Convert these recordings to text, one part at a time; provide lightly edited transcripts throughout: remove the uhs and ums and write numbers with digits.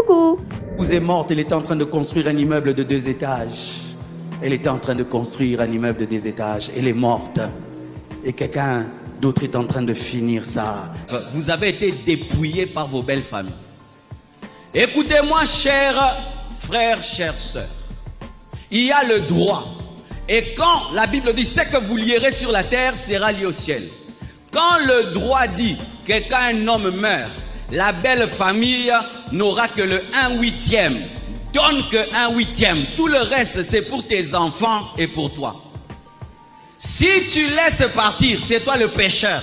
Coucou. Vous est morte, elle était en train de construire un immeuble de 2 étages. Elle était en train de construire un immeuble de 2 étages. Elle est morte. Et quelqu'un d'autre est en train de finir ça. Vous avez été dépouillés par vos belles familles. Écoutez-moi, chers frères, chères sœurs. Il y a le droit. Et quand la Bible dit, ce que vous lierez sur la terre sera lié au ciel. Quand le droit dit que quand un homme meurt, la belle famille n'aura que le 1/8. Donne que 1/8. Tout le reste, c'est pour tes enfants et pour toi. Si tu laisses partir, c'est toi le pécheur.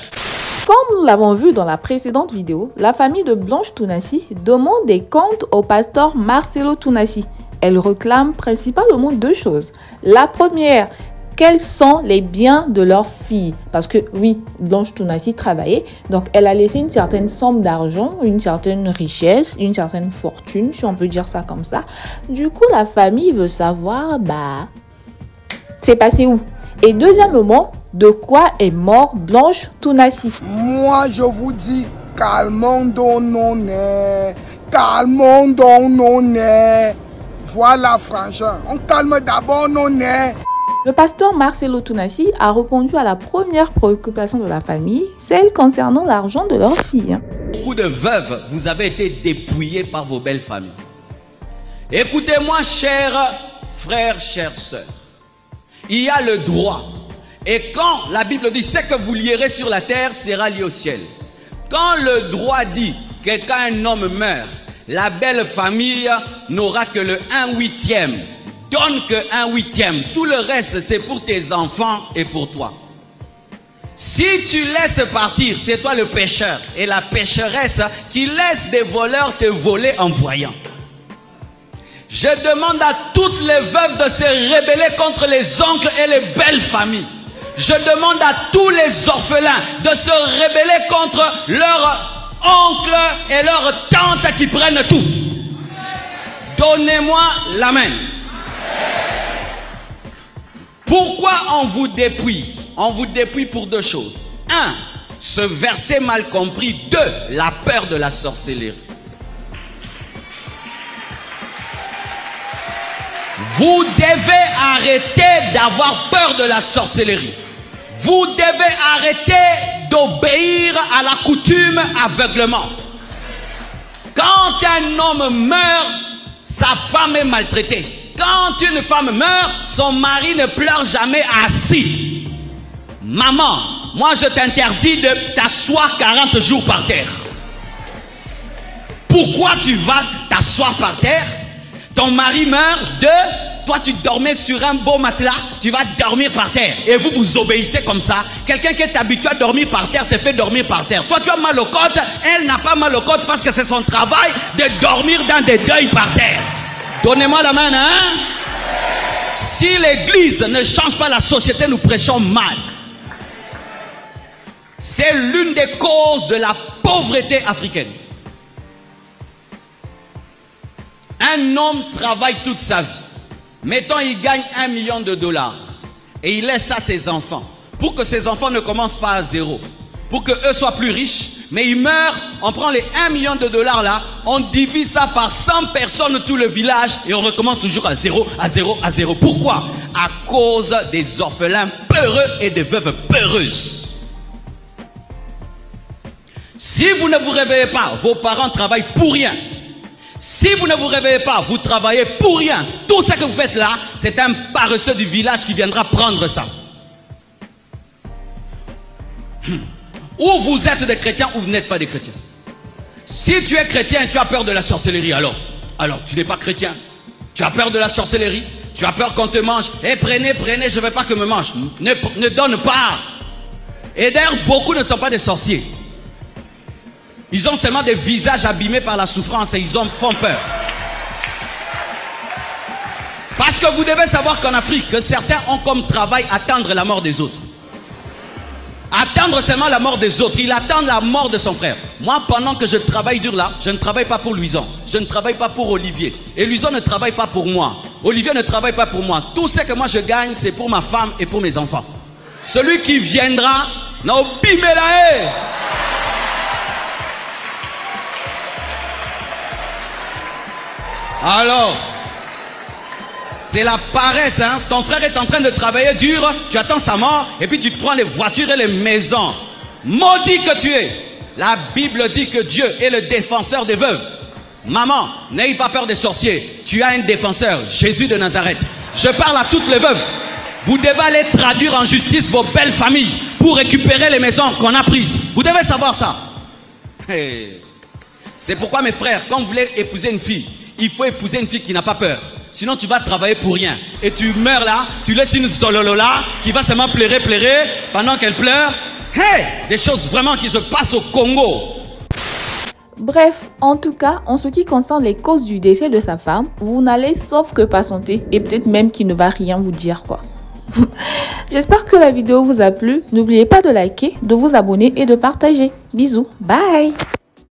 Comme nous l'avons vu dans la précédente vidéo, la famille de Blanche Tounassi demande des comptes au pasteur Marcelo Tounassi. Elle réclame principalement 2 choses. La première, quels sont les biens de leur fille? Parce que oui, Blanche Tounassi travaillait, donc elle a laissé une certaine somme d'argent, une certaine richesse, une certaine fortune, si on peut dire ça comme ça. Du coup, la famille veut savoir, c'est passé où? Et deuxièmement, de quoi est mort Blanche Tounassi? Moi, je vous dis, calmons donc nos nez, calmons donc nos nez. Voilà, frangin, on calme d'abord nos nez. Le pasteur Marcelo Tounassi a répondu à la première préoccupation de la famille, celle concernant l'argent de leur fille. Beaucoup de veuves, vous avez été dépouillés par vos belles familles. Écoutez-moi, chers frères, chères sœurs. Il y a le droit. Et quand la Bible dit, ce que vous lierez sur la terre sera lié au ciel. Quand le droit dit que quand un homme meurt, la belle famille n'aura que le 1/8. Donne que 1/8. Tout le reste, c'est pour tes enfants et pour toi. Si tu laisses partir, c'est toi le pécheur et la pécheresse qui laisse des voleurs te voler en voyant. Je demande à toutes les veuves de se rebeller contre les oncles et les belles familles. Je demande à tous les orphelins de se rebeller contre leurs oncles et leurs tantes qui prennent tout. Donnez-moi la main. Pourquoi on vous dépouille? On vous dépouille pour 2 choses. 1, ce verset mal compris. 2, la peur de la sorcellerie. Vous devez arrêter d'avoir peur de la sorcellerie. Vous devez arrêter d'obéir à la coutume aveuglement. Quand un homme meurt, sa femme est maltraitée. Quand une femme meurt, son mari ne pleure jamais assis. Maman, moi je t'interdis de t'asseoir 40 jours par terre. Pourquoi tu vas t'asseoir par terre? Ton mari meurt, toi tu dormais sur un beau matelas, tu vas dormir par terre. Et vous vous obéissez comme ça. Quelqu'un qui est habitué à dormir par terre te fait dormir par terre. Toi tu as mal aux côtes, elle n'a pas mal aux côtes parce que c'est son travail de dormir dans des deuils par terre. Donnez-moi la main, hein? Si l'église ne change pas la société, nous prêchons mal. C'est l'une des causes de la pauvreté africaine. Un homme travaille toute sa vie. Mettons, il gagne $1 million et il laisse ça à ses enfants. Pour que ses enfants ne commencent pas à zéro. Pour qu'eux soient plus riches. Mais il meurt, on prend les $1 million là, on divise ça par 100 personnes, tout le village, et on recommence toujours à zéro, à zéro, à zéro. Pourquoi? À cause des orphelins peureux et des veuves peureuses. Si vous ne vous réveillez pas, vos parents travaillent pour rien. Si vous ne vous réveillez pas, vous travaillez pour rien. Tout ce que vous faites là, c'est un paresseux du village qui viendra prendre ça. Ou vous êtes des chrétiens ou vous n'êtes pas des chrétiens. Si tu es chrétien et tu as peur de la sorcellerie, alors tu n'es pas chrétien. Tu as peur de la sorcellerie, tu as peur qu'on te mange. Eh, prenez, je ne veux pas que me mange. Ne donne pas. Et d'ailleurs, beaucoup ne sont pas des sorciers. Ils ont seulement des visages abîmés par la souffrance et ils font peur. Parce que vous devez savoir qu'en Afrique, que certains ont comme travail attendre la mort des autres. Attendre seulement la mort des autres. Il attend la mort de son frère. Moi, pendant que je travaille dur là, je ne travaille pas pour Louison. Je ne travaille pas pour Olivier. Et Louison ne travaille pas pour moi. Olivier ne travaille pas pour moi. Tout ce que moi je gagne, c'est pour ma femme et pour mes enfants. Celui qui viendra, n'obimelae. Alors, c'est la paresse, hein. Ton frère est en train de travailler dur, tu attends sa mort, et puis tu prends les voitures et les maisons. Maudit que tu es. La Bible dit que Dieu est le défenseur des veuves. Maman, n'ayez pas peur des sorciers. Tu as un défenseur, Jésus de Nazareth. Je parle à toutes les veuves. Vous devez aller traduire en justice vos belles familles pour récupérer les maisons qu'on a prises. Vous devez savoir ça. Hey. C'est pourquoi mes frères, quand vous voulez épouser une fille, il faut épouser une fille qui n'a pas peur. Sinon tu vas travailler pour rien. Et tu meurs là, tu laisses une zololola qui va seulement pleurer pendant qu'elle pleure. Hey, des choses vraiment qui se passent au Congo. Bref, en tout cas, en ce qui concerne les causes du décès de sa femme, vous n'allez sauf que patienter et peut-être même qu'il ne va rien vous dire quoi. J'espère que la vidéo vous a plu. N'oubliez pas de liker, de vous abonner et de partager. Bisous, bye.